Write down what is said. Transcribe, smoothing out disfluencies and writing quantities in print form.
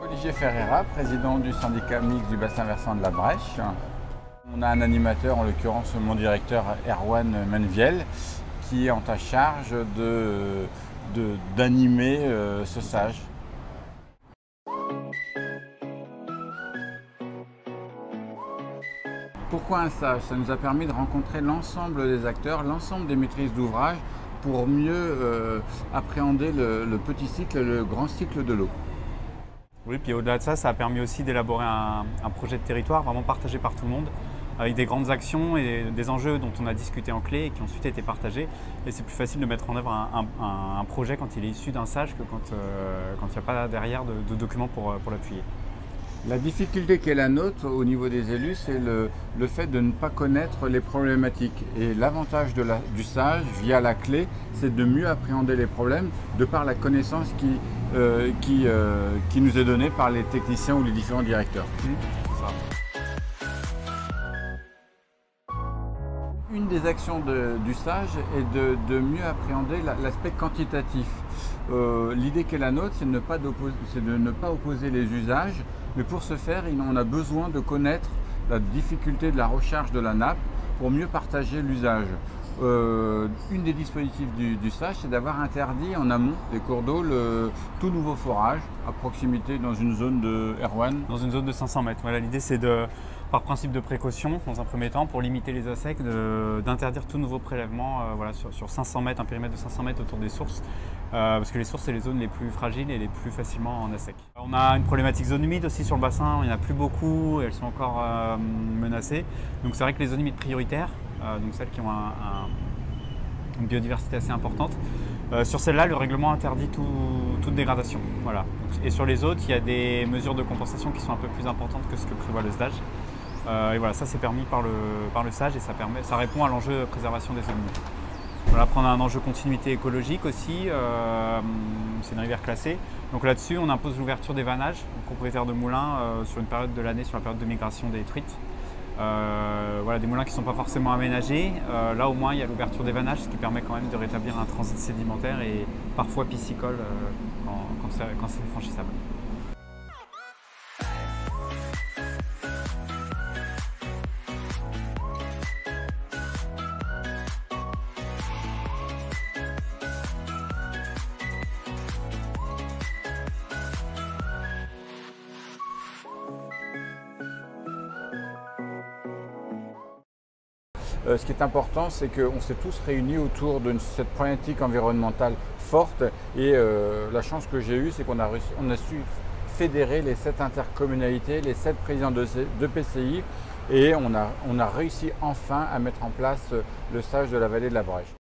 Olivier Ferreira, président du syndicat mixte du bassin versant de la Brèche. On a un animateur, en l'occurrence mon directeur Erwan Menviel, qui est en ta charge d'animer ce stage. Pourquoi un stage? Ça nous a permis de rencontrer l'ensemble des acteurs, l'ensemble des maîtrises d'ouvrage pour mieux appréhender le petit cycle, le grand cycle de l'eau. Oui, puis au-delà de ça, ça a permis aussi d'élaborer un projet de territoire vraiment partagé par tout le monde, avec des grandes actions et des enjeux dont on a discuté en clé et qui ont ensuite été partagés. Et c'est plus facile de mettre en œuvre un projet quand il est issu d'un stage que quand il n'y a pas derrière de documents pour l'appuyer. La difficulté qui est la nôtre au niveau des élus, c'est le fait de ne pas connaître les problématiques. Et l'avantage du stage, via la clé, c'est de mieux appréhender les problèmes de par la connaissance qui nous est donnée par les techniciens ou les différents directeurs. Une des actions du stage est de mieux appréhender l'aspect quantitatif. L'idée qui est la nôtre, c'est de ne pas opposer les usages, mais pour ce faire, on a besoin de connaître la difficulté de la recharge de la nappe pour mieux partager l'usage. Une des dispositifs du stage, c'est d'avoir interdit en amont des cours d'eau tout nouveau forage à proximité dans une zone de Erwan. Dans une zone de 500 mètres. Voilà, l'idée c'est par principe de précaution, dans un premier temps, pour limiter les assecs, d'interdire tout nouveau prélèvement sur 500 mètres, un périmètre de 500 mètres autour des sources, parce que les sources, c'est les zones les plus fragiles et les plus facilement en assec. On a une problématique zone humide aussi sur le bassin, il n'y en a plus beaucoup, elles sont encore menacées. Donc c'est vrai que les zones humides prioritaires, donc celles qui ont une biodiversité assez importante, sur celles-là, le règlement interdit toute dégradation. Voilà. Et sur les autres, il y a des mesures de compensation qui sont un peu plus importantes que ce que prévoit le stage. Et voilà, ça c'est permis par le stage et ça répond à l'enjeu de préservation des zones humides. Voilà, après on a un enjeu continuité écologique aussi, c'est une rivière classée. Donc là-dessus, on impose l'ouverture des vannages aux propriétaires de moulins sur une période de l'année, sur la période de migration des truites. Voilà, des moulins qui ne sont pas forcément aménagés. Là au moins il y a l'ouverture des vannages, ce qui permet quand même de rétablir un transit sédimentaire et parfois piscicole quand c'est franchissable. Ce qui est important, c'est qu'on s'est tous réunis autour de cette problématique environnementale forte et la chance que j'ai eue, c'est qu'on a su fédérer les 7 intercommunalités, les 7 présidents de PCI et on a réussi enfin à mettre en place le stage de la vallée de la Brèche.